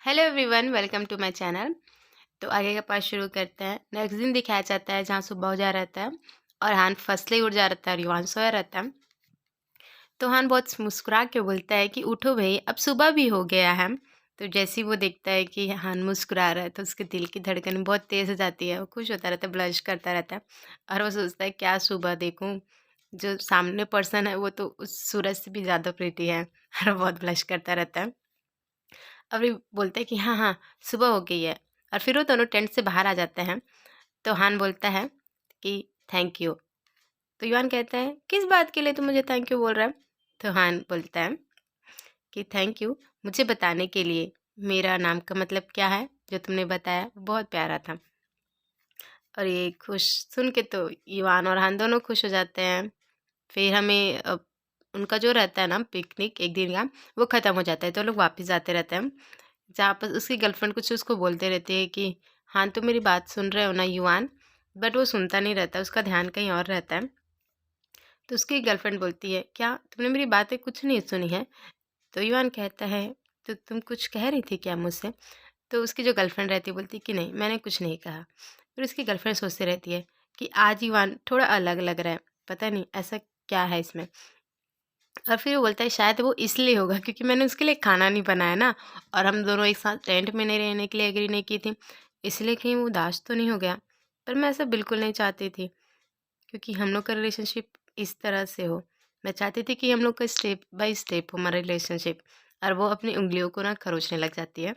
Hello everyone, welcome to my channel. तो आगे का पार्ट शुरू करते हैं। नेक्स्ट दिन दिखाया जाता है जहाँ सुबह हो जा रहता है और हान फसले उड़ जा रहता है और युवान सोया रहता है। तो हान बहुत मुस्कुरा के बोलता है कि उठो भाई, अब सुबह भी हो गया है। तो जैसे ही वो देखता है कि हान मुस्कुरा रहा है तो उसके दिल की धड़कन बहुत तेज़ हो जाती है। वो खुश होता रहता है, ब्लश करता रहता है और वो सोचता है क्या सुबह देखूं, जो सामने पर्सन है वो तो उस सूरज से भी ज़्यादा प्रीटी है और वो बहुत ब्लश करता रहता है। और फिर बोलते हैं कि हाँ हाँ, सुबह हो गई है। और फिर वो दोनों टेंट से बाहर आ जाते हैं। तो हान बोलता है कि थैंक यू। तो युआन कहता है किस बात के लिए तुम मुझे थैंक यू बोल रहा है। तो हान बोलता है कि थैंक यू मुझे बताने के लिए। मेरा नाम का मतलब क्या है जो तुमने बताया, बहुत प्यारा था। और ये खुश सुन के तो युआन और हान दोनों खुश हो जाते हैं। फिर हमें उनका जो रहता है ना पिकनिक एक दिन का, वो ख़त्म हो जाता है तो लोग वापस जाते रहते हैं। जहाँ पर उसकी गर्लफ्रेंड कुछ उसको बोलते रहती है कि हाँ तुम मेरी बात सुन रहे हो ना युआन, बट वो सुनता नहीं रहता, उसका ध्यान कहीं और रहता है। तो उसकी गर्लफ्रेंड बोलती है क्या तुमने मेरी बातें कुछ नहीं सुनी है। तो युआन कहता है तो तुम कुछ कह रही थी क्या मुझसे। तो उसकी जो गर्लफ्रेंड रहती है बोलती है कि नहीं मैंने कुछ नहीं कहा। फिर उसकी गर्लफ्रेंड सोचती रहती है कि आज युआन थोड़ा अलग लग रहा है, पता नहीं ऐसा क्या है इसमें। और फिर वो बोलता है शायद वो इसलिए होगा क्योंकि मैंने उसके लिए खाना नहीं बनाया ना, और हम दोनों एक साथ टेंट में नहीं रहने के लिए एग्री नहीं की थी, इसलिए कहीं वो उदास तो नहीं हो गया। पर मैं ऐसा बिल्कुल नहीं चाहती थी क्योंकि हम लोग का रिलेशनशिप इस तरह से हो। मैं चाहती थी कि हम लोग का स्टेप बाय स्टेप हो हमारा रिलेशनशिप, और वो अपनी उंगलियों को ना खरोचने लग जाती है।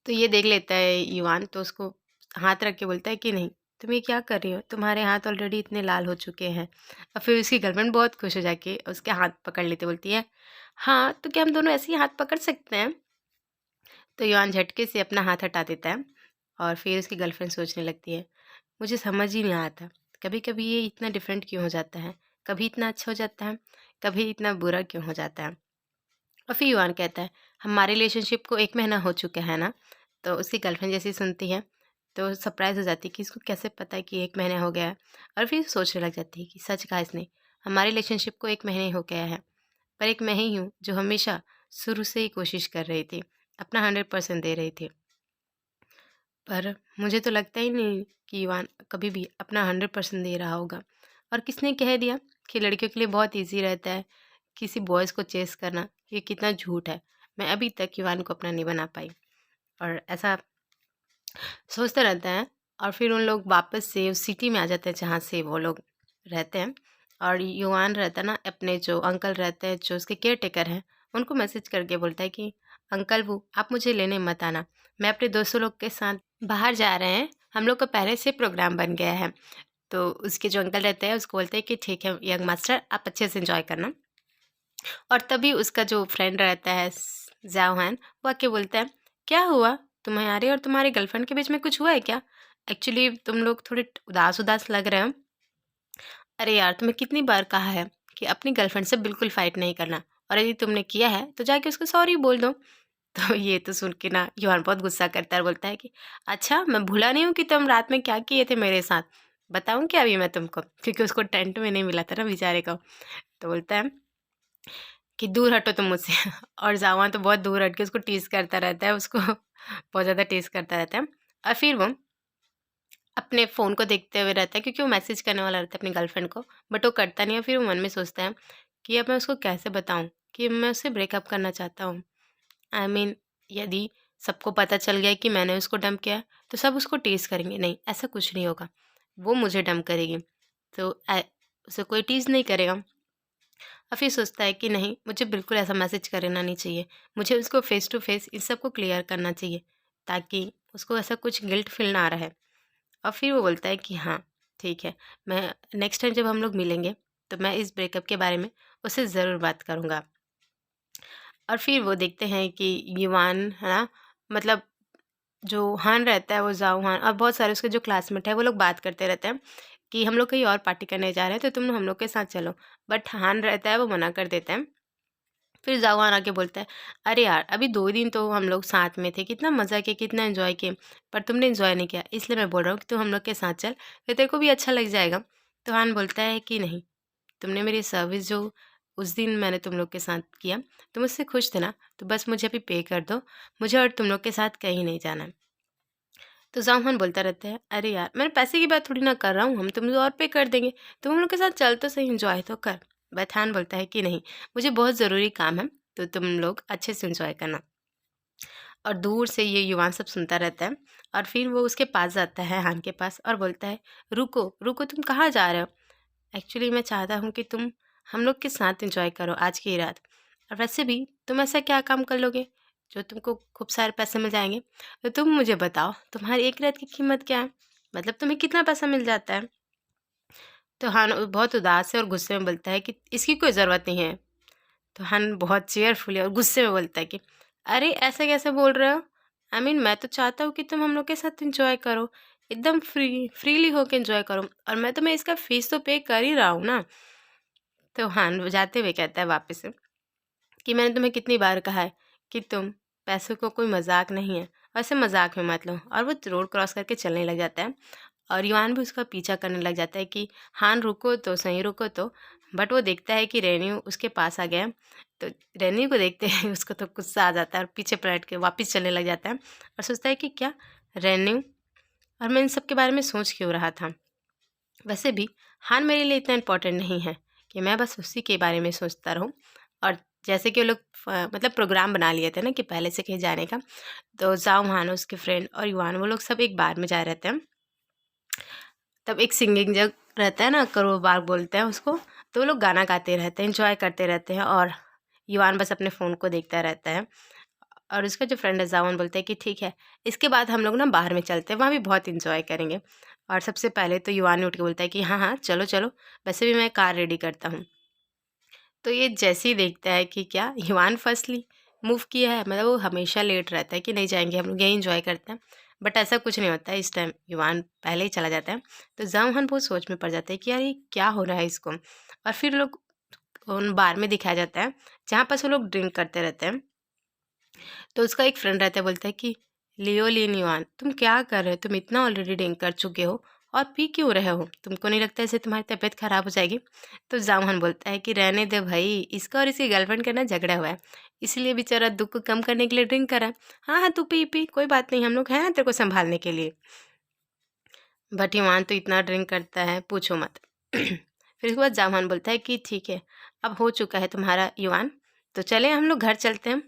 तो ये देख लेता है युवान, तो उसको हाथ रख के बोलता है कि नहीं तुम ये क्या कर रही हो, तुम्हारे हाथ ऑलरेडी इतने लाल हो चुके हैं। और फिर उसकी गर्लफ्रेंड बहुत खुश हो जाके उसके हाथ पकड़ लेते बोलती है हाँ तो क्या हम दोनों ऐसे ही हाथ पकड़ सकते हैं। तो युवान झटके से अपना हाथ हटा देता है। और फिर उसकी गर्लफ्रेंड सोचने लगती है मुझे समझ ही नहीं आता कभी कभी ये इतना डिफरेंट क्यों हो जाता है, कभी इतना अच्छा हो जाता है, कभी इतना बुरा क्यों हो जाता है। और फिर युवान कहता है हमारे रिलेशनशिप को 1 महीना हो चुका है ना। तो उसकी गर्लफ्रेंड जैसे ही सुनती है तो सरप्राइज हो जाती है कि इसको कैसे पता है कि 1 महीना हो गया है। और फिर सोचने लग जाती है कि सच कहा इसने, हमारे रिलेशनशिप को 1 महीने हो गया है, पर एक मैं ही हूँ जो हमेशा शुरू से ही कोशिश कर रही थी, अपना 100% दे रही थी। पर मुझे तो लगता ही नहीं कि युवान कभी भी अपना 100% दे रहा होगा। और किसने कह दिया कि लड़कियों के लिए बहुत ईजी रहता है किसी बॉयज़ को चेस करना, ये कितना झूठ है। मैं अभी तक युवान को अपना नहीं बना पाई। और ऐसा सोचते रहते हैं। और फिर उन लोग वापस से उस सिटी में आ जाते हैं जहाँ से वो लोग रहते हैं। और युवान रहता है ना, अपने जो अंकल रहते हैं जो उसके केयर टेकर हैं, उनको मैसेज करके बोलता है कि अंकल वो आप मुझे लेने मत आना, मैं अपने दोस्तों लोग के साथ बाहर जा रहे हैं, हम लोग का पहले से प्रोग्राम बन गया है। तो उसके जो अंकल रहते हैं उसको बोलते हैं कि ठीक है यंग मास्टर, आप अच्छे से एंजॉय करना। और तभी उसका जो फ्रेंड रहता है ज़ाओहान, वो आके बोलता है क्या हुआ, तुम्हारे और तुम्हारे गर्लफ्रेंड के बीच में कुछ हुआ है क्या, एक्चुअली तुम लोग थोड़े उदास उदास लग रहे हो। अरे यार तुम्हें कितनी बार कहा है कि अपनी गर्लफ्रेंड से बिल्कुल फाइट नहीं करना, और यदि तुमने किया है तो जाके उसको सॉरी बोल दो। तो ये तो सुन के ना योहान बहुत गुस्सा करता है और बोलता है कि अच्छा मैं भूला नहीं हूँ कि तुम रात में क्या किए थे मेरे साथ, बताऊँ क्या अभी मैं तुमको, क्योंकि उसको टेंट में नहीं मिला था ना बेचारे को। तो बोलता है कि दूर हटो तुम मुझसे। और जावा तो बहुत दूर हट के उसको टीज़ करता रहता है, उसको बहुत ज़्यादा टीज़ करता रहता है। और फिर वो अपने फ़ोन को देखते हुए रहता है क्योंकि वो मैसेज करने वाला रहता है अपनी गर्लफ्रेंड को, बट वो करता नहीं है। फिर वो मन में सोचता है कि अब मैं उसको कैसे बताऊँ कि मैं उससे ब्रेकअप करना चाहता हूँ। आई मीन यदि सबको पता चल गया कि मैंने उसको डंप किया है, तो सब उसको टीज़ करेंगे, नहीं ऐसा कुछ नहीं होगा, वो मुझे डंप करेगी तो उसे कोई टीज़ नहीं करेगा। और फिर सोचता है कि नहीं मुझे बिल्कुल ऐसा मैसेज कर देना नहीं चाहिए, मुझे उसको फेस टू फेस इन सब को क्लियर करना चाहिए ताकि उसको ऐसा कुछ गिल्ट फील ना रहे। और फिर वो बोलता है कि हाँ ठीक है, मैं नेक्स्ट टाइम जब हम लोग मिलेंगे तो मैं इस ब्रेकअप के बारे में उससे ज़रूर बात करूँगा। और फिर वो देखते हैं कि युवान है ना, मतलब जो हान रहता है वो जाओ हान और बहुत सारे उसके जो क्लासमेट है वो लोग बात करते रहते हैं कि हम लोग कहीं और पार्टी करने जा रहे हैं तो तुम हम लोग के साथ चलो। बट हान रहता है वो मना कर देता है। फिर जावान आके बोलता है अरे यार अभी 2 दिन तो हम लोग साथ में थे, कितना मज़ा किया कितना एंजॉय किए, पर तुमने एंजॉय नहीं किया, इसलिए मैं बोल रहा हूँ कि तू हम लोग के साथ चल तो तेरे को भी अच्छा लग जाएगा। तो हान बोलता है कि नहीं, तुमने मेरी सर्विस जो उस दिन मैंने तुम लोग के साथ किया, तुम उससे खुश थे ना, तो बस मुझे अभी पे कर दो, मुझे और तुम लोग के साथ कहीं नहीं जाना है। तो जामवान बोलता रहता है, अरे यार मैंने पैसे की बात थोड़ी ना कर रहा हूँ, हम तुम और पे कर देंगे, तुम हम लोग के साथ चल तो सही, इंजॉय तो कर। बैथान बोलता है कि नहीं, मुझे बहुत ज़रूरी काम है, तो तुम लोग अच्छे से इंजॉय करना। और दूर से ये युवान सब सुनता रहता है, और फिर वो उसके पास जाता है, हान के पास, और बोलता है, रुको रुको, तुम कहाँ जा रहे हो? एक्चुअली मैं चाहता हूँ कि तुम हम लोग के साथ एंजॉय करो आज की रात, और वैसे भी तुम ऐसा क्या काम कर लोगे जो तुमको खूब सारे पैसे मिल जाएंगे? तो तुम मुझे बताओ, तुम्हारी एक रात की कीमत क्या है, मतलब तुम्हें कितना पैसा मिल जाता है? तो हान बहुत उदास है और गुस्से में बोलता है कि इसकी कोई ज़रूरत नहीं है। तो हन बहुत चेयरफुली और गुस्से में बोलता है कि अरे ऐसा कैसे बोल रहे हो? मैं तो चाहता हूँ कि तुम हम लोग के साथ एंजॉय करो, एकदम फ्रीली होके एंजॉय करो, और मैं तुम्हें इसका फीस तो पे कर ही रहा हूँ ना। तो हान वो जाते हुए कहता है वापस से कि मैंने तुम्हें कितनी बार कहा है कि तुम पैसों को कोई मजाक नहीं है, वैसे मजाक में मत लो। और वो रोड क्रॉस करके चलने लग जाता है, और युवान भी उसका पीछा करने लग जाता है कि हान रुको तो सही, रुको तो। बट वो देखता है कि रेन्यू उसके पास आ गया है, तो रेन्यू को देखते ही उसको तो गुस्सा आ जाता है, और पीछे पलट के वापस चलने लग जाता है, और सोचता है कि क्या रेन्यू, और मैं इन सब के बारे में सोच क्यों रहा था? वैसे भी हान मेरे लिए इतना इम्पोर्टेंट नहीं है कि मैं बस उसी के बारे में सोचता रहूं। और जैसे कि वो लोग मतलब प्रोग्राम बना लिए थे ना कि पहले से कहीं जाने का, तो जाओ हान, उसके फ्रेंड और युवान, वो लोग सब एक बार में जा रहे थे। तब एक सिंगिंग जग रहता है ना, करो बार बोलते हैं उसको, तो वो लोग गाना गाते रहते हैं, इंजॉय करते रहते हैं, और युवान बस अपने फ़ोन को देखता रहता है। और उसका जो फ्रेंड है जावन बोलता है कि ठीक है, इसके बाद हम लोग ना बाहर में चलते हैं, वहाँ भी बहुत इंजॉय करेंगे। और सबसे पहले तो युवान उठ के बोलता है कि हाँ हाँ चलो चलो, वैसे भी मैं कार रेडी करता हूँ। तो ये जैसे ही देखता है कि क्या युवान फर्स्टली मूव किया है, मतलब वो हमेशा लेट रहता है कि नहीं जाएंगे हम लोग यहीं इंजॉय करते हैं, बट ऐसा कुछ नहीं होता है, इस टाइम युवान पहले ही चला जाता है। तो जामहन बहुत सोच में पड़ जाता है कि यार ये क्या हो रहा है इसको। और फिर लोग उन बार में दिखाया जाता है जहाँ पर वो लोग ड्रिंक करते रहते हैं। तो उसका एक फ्रेंड रहता है, बोलता है कि लियो लिन युवान, तुम क्या कर रहे हो, तुम इतना ऑलरेडी ड्रिंक कर चुके हो और पी क्यों रहे हो, तुमको नहीं लगता इससे तुम्हारी तबीयत खराब हो जाएगी? तो जामहन बोलता है कि रहने दे भाई, इसका और इसकी गर्लफ्रेंड का ना झगड़ा हुआ है, इसलिए बेचारा दुख को कम करने के लिए ड्रिंक कर रहा है। हाँ हाँ तू पी पी, कोई बात नहीं, हम लोग हैं ना तेरे को संभालने के लिए। बट युवान तो इतना ड्रिंक करता है पूछो मत। फिर उसके बाद जामवान बोलता है कि ठीक है, अब हो चुका है तुम्हारा युवान, तो चले हम लोग घर चलते हैं।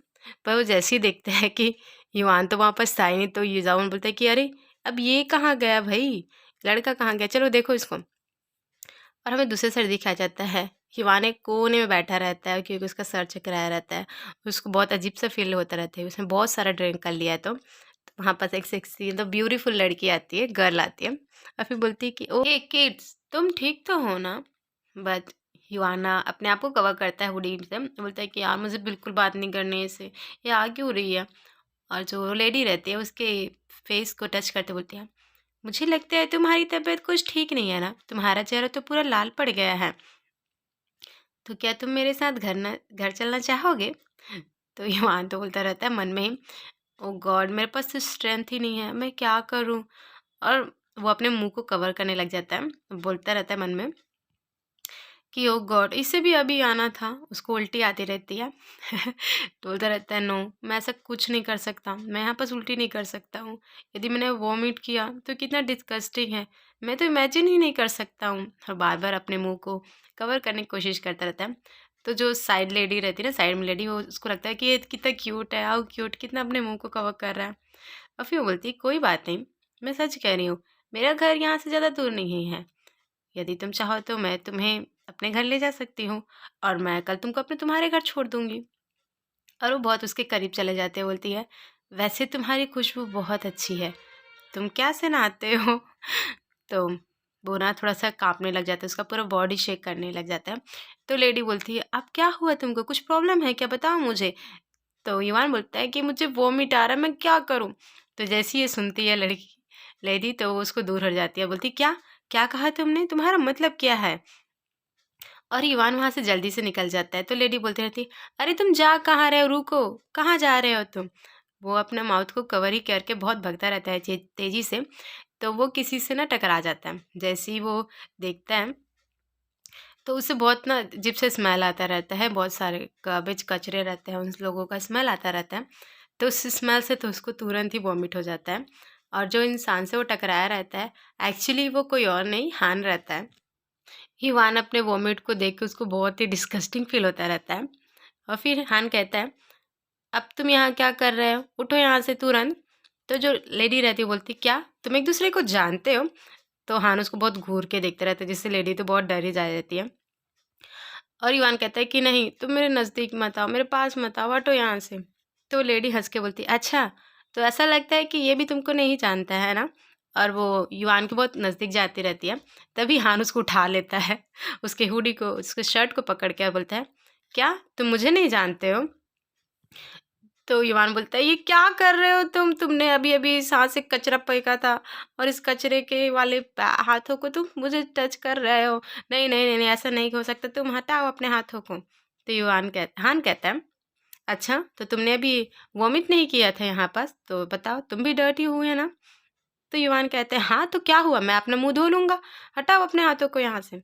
पर वो जैसे ही देखते हैं कि युवान तो वापस था ही नहीं, तो ये जामवान बोलता है कि अरे अब ये कहाँ गया भाई, लड़का कहाँ गया, चलो देखो इसको। और हमें दूसरे साइड दिखाया जाता है युवान एक कोने में बैठा रहता है, क्योंकि उसका सर चकराया रहता है, उसको बहुत अजीब सा फील होता रहता है, उसने बहुत सारा ड्रिंक कर लिया है। तो वहाँ पास एक सेक्सी मतलब ब्यूटीफुल लड़की आती है, गर्ल आती है, और फिर बोलती है कि ओ किड्स, तुम ठीक तो हो ना? बट युवाना अपने आप को कवर करता है हुडी से, बोलता है कि यार मुझे बिल्कुल बात नहीं करनी है इससे, ये आ क्यों रही है? और जो लेडी रहती है उसके फेस को टच करते बोलती है, मुझे लगता है तुम्हारी तबीयत कुछ ठीक नहीं है ना, तुम्हारा चेहरा तो पूरा लाल पड़ गया है, तो क्या तुम मेरे साथ घर चलना चाहोगे? तो युवान तो बोलता रहता है मन में ही, ओ गॉड मेरे पास तो स्ट्रेंथ ही नहीं है, मैं क्या करूं? और वो अपने मुंह को कवर करने लग जाता है, बोलता रहता है मन में कि ओ गॉड इसे भी अभी आना था, उसको उल्टी आती रहती है। तो बोलता रहता है नो, मैं ऐसा कुछ नहीं कर सकता, मैं यहाँ पास उल्टी नहीं कर सकता हूँ, यदि मैंने वॉमिट किया तो कितना डिस्गस्टिंग है, मैं तो इमेजिन ही नहीं कर सकता हूँ। और बार बार अपने मुंह को कवर करने की कोशिश करता रहता है। तो जो साइड लेडी रहती है ना, साइड में लेडी, वो उसको लगता है कि ये कितना क्यूट है, हाउ क्यूट, कितना अपने मुंह को कवर कर रहा है। और फिर वो बोलती है कोई बात नहीं, मैं सच कह रही हूँ, मेरा घर यहाँ से ज़्यादा दूर नहीं है, यदि तुम चाहो तो मैं तुम्हें अपने घर ले जा सकती हूँ, और मैं कल तुमको अपने तुम्हारे घर छोड़ दूंगी। और वो बहुत उसके करीब चले जाते हैं, बोलती है वैसे तुम्हारी खुशबू बहुत अच्छी है, तुम क्या से नहाते हो? तो वो ना थोड़ा सा कांपने लग जाता है, उसका पूरा बॉडी शेक करने लग जाता है। तो लेडी बोलती है अब क्या हुआ तुमको, कुछ प्रॉब्लम है क्या, बताओ मुझे। तो युवान बोलता है कि मुझे वॉमिट आ रहा है, मैं क्या करूँ? तो जैसे ही ये सुनती है लड़की लेडी, तो वो उसको दूर हट जाती है, बोलती क्या, क्या कहा तुमने, तुम्हारा मतलब क्या है? और युवान वहाँ से जल्दी से निकल जाता है। तो लेडी बोलती रहती है अरे तुम जा कहाँ रहे हो, रुको, कहाँ जा रहे हो तुम? वो अपना माउथ को कवर ही करके बहुत भगता रहता है तेजी से। तो वो किसी से ना टकरा जाता है, जैसे ही वो देखता है तो उससे बहुत ना अजीब से स्मेल आता रहता है, बहुत सारे गार्बेज कचरे रहते हैं, उन लोगों का स्मेल आता रहता है। तो उस स्मेल से तो उसको तुरंत ही वॉमिट हो जाता है। और जो इंसान से वो टकराया रहता है, एक्चुअली वो कोई और नहीं, हान रहता है। युवान अपने वॉमिट को देख के उसको बहुत ही डिस्गस्टिंग फील होता रहता है। और फिर हान कहता है, अब तुम यहाँ क्या कर रहे हो, उठो यहाँ से तुरंत। तो जो लेडी रहती है बोलती, क्या तुम एक दूसरे को जानते हो? तो हान उसको बहुत घूर के देखते रहते हैं, जिससे लेडी तो बहुत डर ही जा रहती है। और युवान कहता है कि नहीं, तुम मेरे नज़दीक मत आओ, मेरे पास मत आओ, हटो यहाँ से। तो लेडी हंस के बोलती, अच्छा, तो ऐसा लगता है कि ये भी तुमको नहीं जानता है ना? और वो युवान के बहुत नज़दीक जाती रहती है। तभी हान उसको उठा लेता है, उसके हुडी को, उसके शर्ट को पकड़ के और बोलता है, क्या तुम मुझे नहीं जानते हो? तो युवान बोलता है, ये क्या कर रहे हो तुमने अभी अभी इस हाथ से कचरा फेंका था, और इस कचरे के वाले हाथों को तुम मुझे टच कर रहे हो। नहीं नहीं नहीं नहीं, ऐसा नहीं हो सकता, तुम हटाओ अपने हाथों को। तो हान कहता है, अच्छा, तो तुमने अभी वॉमिट नहीं किया था यहाँ पास, तो बताओ तुम भी डर्टी हुए ना? तो युवान कहते हैं, हाँ तो क्या हुआ, मैं अपना मुंह धो लूंगा, हटाओ अपने हाथों को यहाँ से।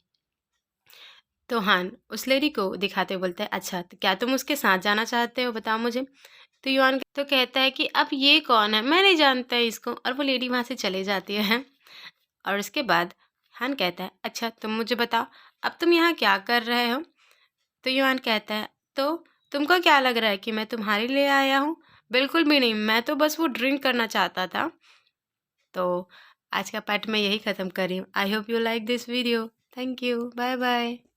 तो हान उस लेडी को दिखाते हुए बोलता है, अच्छा, तो क्या तुम उसके साथ जाना चाहते हो, बताओ मुझे। तो युवान तो कहता है कि अब ये कौन है, मैं नहीं जानता इसको, और वो लेडी वहाँ से चले जाती है। और उसके बाद हान कहता है, अच्छा तुम मुझे बताओ, अब तुम यहाँ क्या कर रहे हो? तो युवान कहता है, तो तुमको क्या लग रहा है कि मैं तुम्हारे लिए आया हूँ? बिल्कुल भी नहीं, मैं तो बस वो ड्रिंक करना चाहता था। तो आज का पार्ट मैं यही ख़त्म कर रही हूँ। I hope you like this video. Thank you, bye bye.